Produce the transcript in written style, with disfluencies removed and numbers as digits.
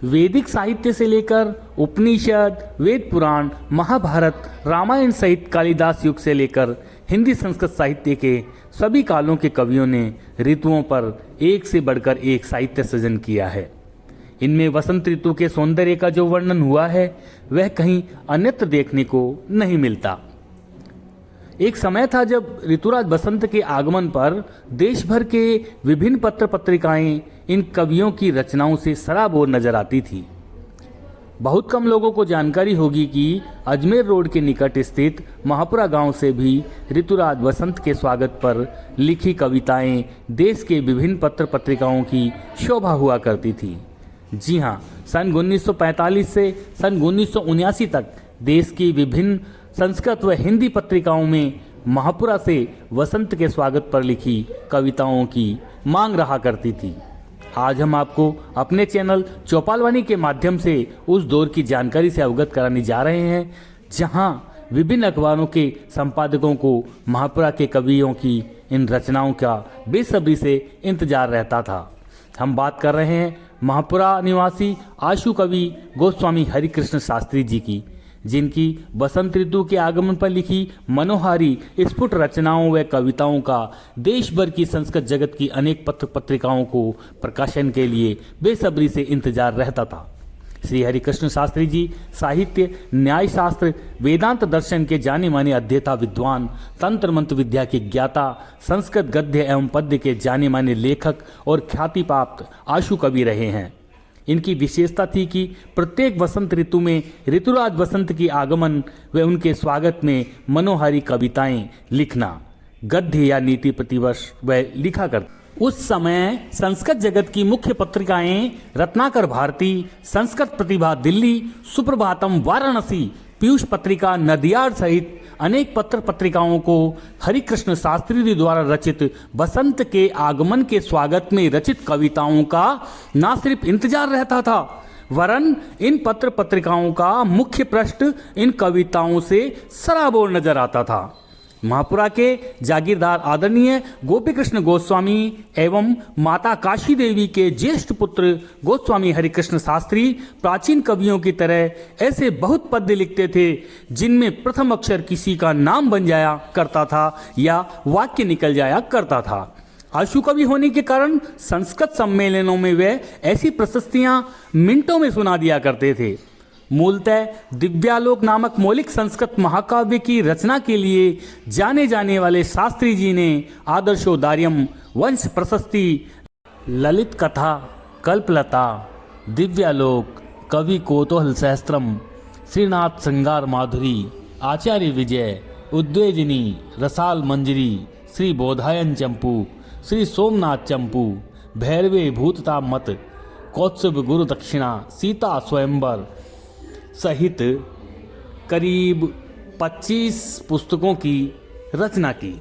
वैदिक साहित्य से लेकर उपनिषद, वेद पुराण, महाभारत, रामायण सहित कालिदास युग से लेकर हिंदी संस्कृत साहित्य के सभी कालों के कवियों ने ऋतुओं पर एक से बढ़कर एक साहित्य सृजन किया है। इनमें वसंत ऋतु के सौंदर्य का जो वर्णन हुआ है वह कहीं अन्यत्र देखने को नहीं मिलता। एक समय था जब ऋतुराज बसंत के आगमन पर देश भर के विभिन्न पत्र पत्रिकाएं इन कवियों की रचनाओं से सराबोर नजर आती थी। बहुत कम लोगों को जानकारी होगी कि अजमेर रोड के निकट स्थित महापुरा गांव से भी ऋतुराज बसंत के स्वागत पर लिखी कविताएं देश के विभिन्न पत्र पत्रिकाओं की शोभा हुआ करती थी। जी हाँ, सन 1945 से सन 1979 तक देश की विभिन्न संस्कृत व हिंदी पत्रिकाओं में महापुरा से वसंत के स्वागत पर लिखी कविताओं की मांग रहा करती थी। आज हम आपको अपने चैनल चौपालवानी के माध्यम से उस दौर की जानकारी से अवगत कराने जा रहे हैं जहां विभिन्न अखबारों के संपादकों को महापुरा के कवियों की इन रचनाओं का बेसब्री से इंतजार रहता था। हम बात कर रहे हैं महापुरा निवासी आशु कवि गोस्वामी हरिकृष्ण शास्त्री जी की, जिनकी बसंत ऋतु के आगमन पर लिखी मनोहारी स्फुट रचनाओं व कविताओं का देश भर की संस्कृत जगत की अनेक पत्र पत्रिकाओं को प्रकाशन के लिए बेसब्री से इंतजार रहता था। श्री हरिकृष्ण शास्त्री जी साहित्य, न्याय शास्त्र, वेदांत दर्शन के जाने माने अध्येता विद्वान, तंत्र मंत्र विद्या के ज्ञाता, संस्कृत गद्य एवं पद्य के जाने माने लेखक और ख्याति प्राप्त आशु कवि रहे हैं। इनकी विशेषता थी कि प्रत्येक वसंत ऋतु में ऋतुराज बसंत की आगमन व उनके स्वागत में मनोहारी कविताएं लिखना, गद्य या नीति प्रतिवर्ष वह लिखा करते। उस समय संस्कृत जगत की मुख्य पत्रिकाएं रत्नाकर भारती, संस्कृत प्रतिभा दिल्ली, सुप्रभातम वाराणसी, पीयूष पत्रिका नदियाड सहित अनेक पत्र पत्रिकाओं को हरिकृष्ण शास्त्री जी द्वारा रचित बसंत के आगमन के स्वागत में रचित कविताओं का न सिर्फ इंतजार रहता था, वरन इन पत्र पत्रिकाओं का मुख्य पृष्ठ इन कविताओं से सराबोर नजर आता था। महापुरा के जागीरदार आदरणीय गोपी कृष्ण गोस्वामी एवं माता काशी देवी के ज्येष्ठ पुत्र गोस्वामी हरिकृष्ण शास्त्री प्राचीन कवियों की तरह ऐसे बहुत पद्य लिखते थे जिनमें प्रथम अक्षर किसी का नाम बन जाया करता था या वाक्य निकल जाया करता था। आशु कवि होने के कारण संस्कृत सम्मेलनों में वे ऐसी प्रशस्तियां मिनटों में सुना दिया करते थे। मूलतः दिव्यालोक नामक मौलिक संस्कृत महाकाव्य की रचना के लिए जाने जाने वाले शास्त्री जी ने आदर्शोदार्यम, वंश प्रशस्ति, ललित कथा, कल्पलता, दिव्यालोक, कवि कौतूहल सहस्त्रम, श्रीनाथ श्रृंगार माधुरी, आचार्य विजय, उद्वेजिनी, रसाल मंजरी, श्री बोधायन चंपू, श्री सोमनाथ चंपू, भैरवे भूतता मत, कौत्सव गुरु दक्षिणा, सीता स्वयंवर सहित करीब 25 पुस्तकों की रचना की।